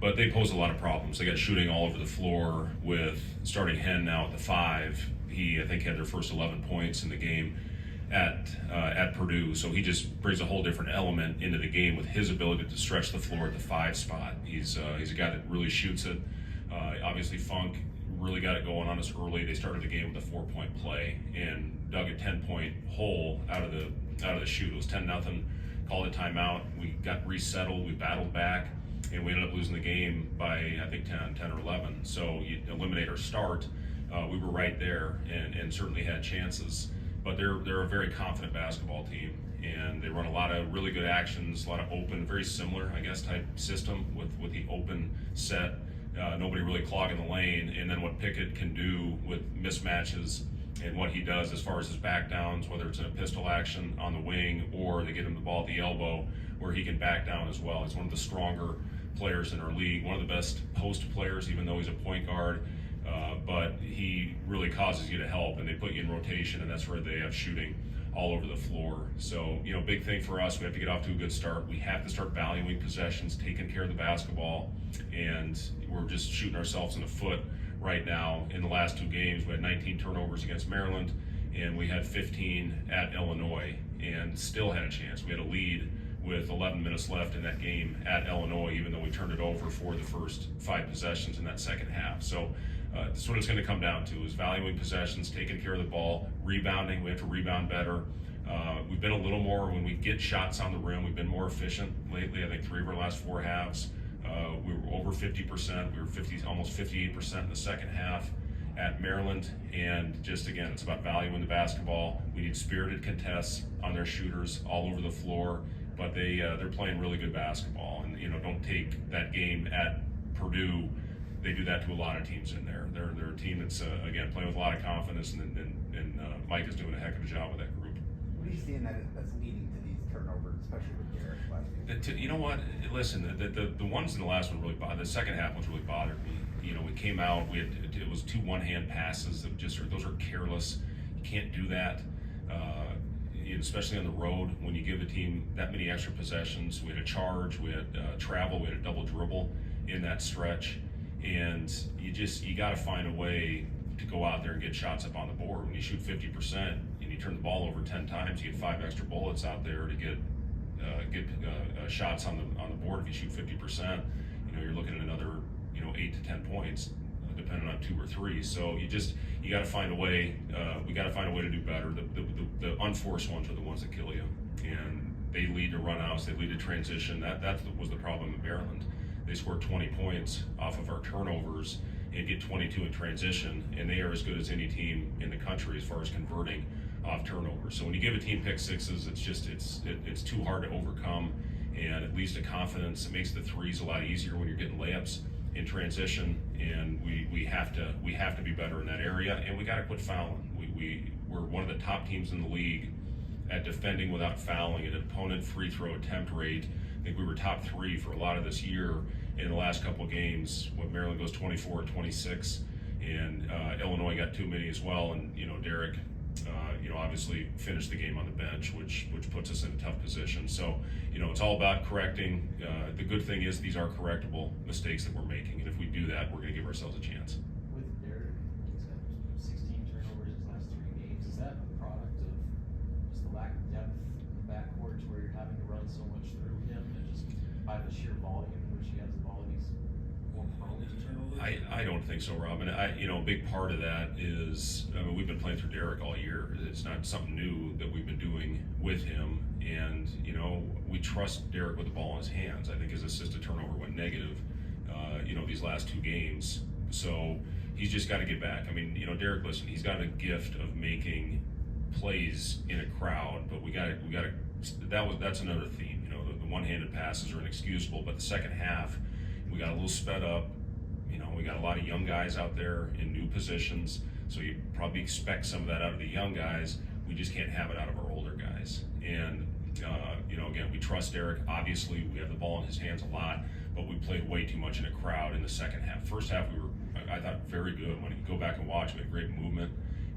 but they pose a lot of problems. They got shooting all over the floor with starting Hen now at the 5. He, I think, had their first 11 points in the game at Purdue. So he just brings a whole different element into the game with his ability to stretch the floor at the 5 spot. He's a guy that really shoots it. Obviously, Funk really got it going on us early. They started the game with a 4-point play and dug a 10-point hole out of the shoot. It was 10-0. Called a timeout. We got resettled. We battled back, and we ended up losing the game by, I think, 10 or 11. So you eliminate our start. We were right there and certainly had chances. But they're a very confident basketball team, and they run a lot of really good actions, a lot of open, very similar, I guess, type system with the open set. Nobody really clogging the lane, and then what Pickett can do with mismatches and what he does as far as his back downs, whether it's in a pistol action on the wing or they get him the ball at the elbow where he can back down as well. He's one of the stronger players in our league, one of the best post players, even though he's a point guard. But he really causes you to help, and they put you in rotation, and that's where they have shooting all over the floor. So, big thing for us, we have to get off to a good start. We have to start valuing possessions, taking care of the basketball, and we're just shooting ourselves in the foot right now. In the last 2 games, we had 19 turnovers against Maryland, and we had 15 at Illinois, and still had a chance. We had a lead with 11 minutes left in that game at Illinois, even though we turned it over for the first 5 possessions in that second half. So that's what it's going to come down to, is valuing possessions, taking care of the ball, rebounding. We have to rebound better. We've been a little more, when we get shots on the rim, we've been more efficient lately. I think 3 of our last 4 halves, we were over 50%. We were almost 58% in the second half at Maryland. And just, again, it's about valuing the basketball. We need spirited contests on their shooters all over the floor. But they're playing really good basketball, and don't take that game at Purdue. They do that to a lot of teams in there. They're a team that's again playing with a lot of confidence, and Mike is doing a heck of a job with that group. What are you seeing that's leading to these turnovers, especially with Derek last game? You know what? Listen, the ones in the last one really bothered. The second half ones really bothered me. We came out. It was 2 one-hand passes that those are careless. You can't do that. Especially on the road, when you give a team that many extra possessions. We had a charge, we had travel, we had a double dribble in that stretch, and you got to find a way to go out there and get shots up on the board. When you shoot 50% and you turn the ball over 10 times, you get 5 extra bullets out there to get shots on the board. If you shoot 50%, you're looking at another 8 to 10 points. Depending on 2 or 3, so you got to find a way. We got to find a way to do better. The unforced ones are the ones that kill you, and they lead to runouts. They lead to transition. That was the problem in Maryland. They scored 20 points off of our turnovers and get 22 in transition, and they are as good as any team in the country as far as converting off turnovers. So when you give a team pick sixes, it's too hard to overcome, and it leads to confidence. It makes the threes a lot easier when you're getting layups in transition, and we have to be better in that area, and we got to quit fouling. We're one of the top teams in the league at defending without fouling, an opponent free throw attempt rate. I think we were top 3 for a lot of this year. In the last couple of games, when Maryland goes 24-26, and Illinois got too many as well, and Derek obviously finished the game on the bench, which puts us in a tough position. So, it's all about correcting. The good thing is these are correctable mistakes that we're making, and if we do that, we're going to give ourselves a chance. With Derek, he's got 16 turnovers in his last 3 games. Is that a product of just the lack of depth in the backcourt, to where you're having to run so much through him, and just by the sheer volume in which he has the ball, he's more prone to turnovers? I don't think so, Rob. And a big part of that is, we've been playing through Derek all year. It's not something new that we've been doing with him. And, we trust Derek with the ball in his hands. I think his assist to turnover went negative, these last 2 games. So he's just got to get back. Derek, listen, he's got a gift of making plays in a crowd, but that's another theme. The one-handed passes are inexcusable, but the second half, we got a little sped up. We got a lot of young guys out there in new positions, so you probably expect some of that out of the young guys. We just can't have it out of our older guys. And, again, we trust Derek. Obviously, we have the ball in his hands a lot, but we played way too much in a crowd in the second half. First half, I thought, very good. When you go back and watch, we had great movement,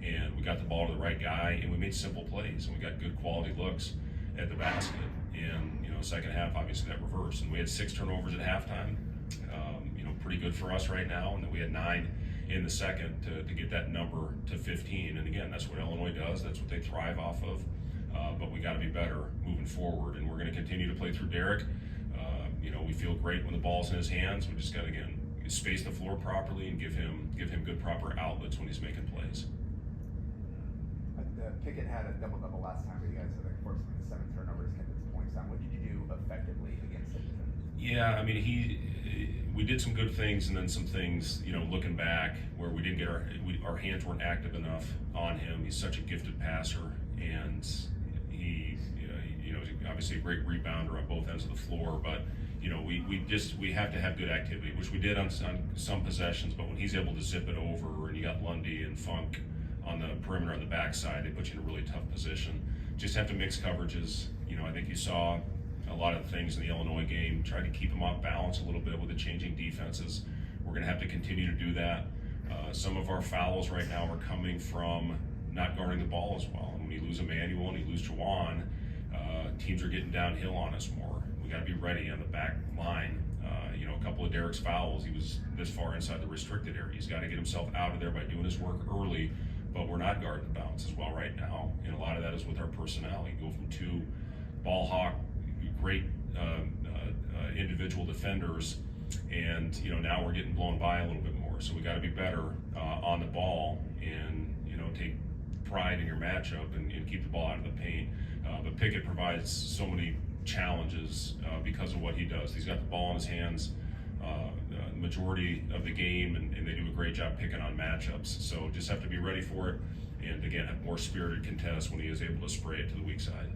and we got the ball to the right guy, and we made simple plays, and we got good quality looks at the basket. And, second half, obviously, that reversed. And we had 6 turnovers at halftime. pretty good for us right now, and then we had 9 in the second to get that number to 15. And again, that's what Illinois does. That's what they thrive off of. But we got to be better moving forward, and we're going to continue to play through Derek. We feel great when the ball's in his hands. We just got to, again, space the floor properly and give him good proper outlets when he's making plays. Pickett had a double-double last time, but you guys had unfortunately 7 turnovers, kept his points down. What did you do effectively against him? Yeah, I mean, we did some good things and then some things, looking back where we didn't get our hands weren't active enough on him. He's such a gifted passer, and he, obviously a great rebounder on both ends of the floor, but we have to have good activity, which we did on some possessions, but when he's able to zip it over, and you got Lundy and Funk on the perimeter on the backside, they put you in a really tough position. Just have to mix coverages. I think you saw a lot of things in the Illinois game, try to keep them off balance a little bit with the changing defenses. We're going to have to continue to do that. Some of our fouls right now are coming from not guarding the ball as well. And when you lose Emmanuel and you lose Jawan, teams are getting downhill on us more. We got to be ready on the back line. A couple of Derek's fouls, he was this far inside the restricted area. He's got to get himself out of there by doing his work early, but we're not guarding the bounce as well right now. And a lot of that is with our personnel. You go from 2 ball hawk, great individual defenders, and now we're getting blown by a little bit more. So we got to be better on the ball, and take pride in your matchup and keep the ball out of the paint. But Pickett provides so many challenges because of what he does. He's got the ball in his hands the majority of the game, and they do a great job picking on matchups. So just have to be ready for it, and again, have more spirited contests when he is able to spray it to the weak side.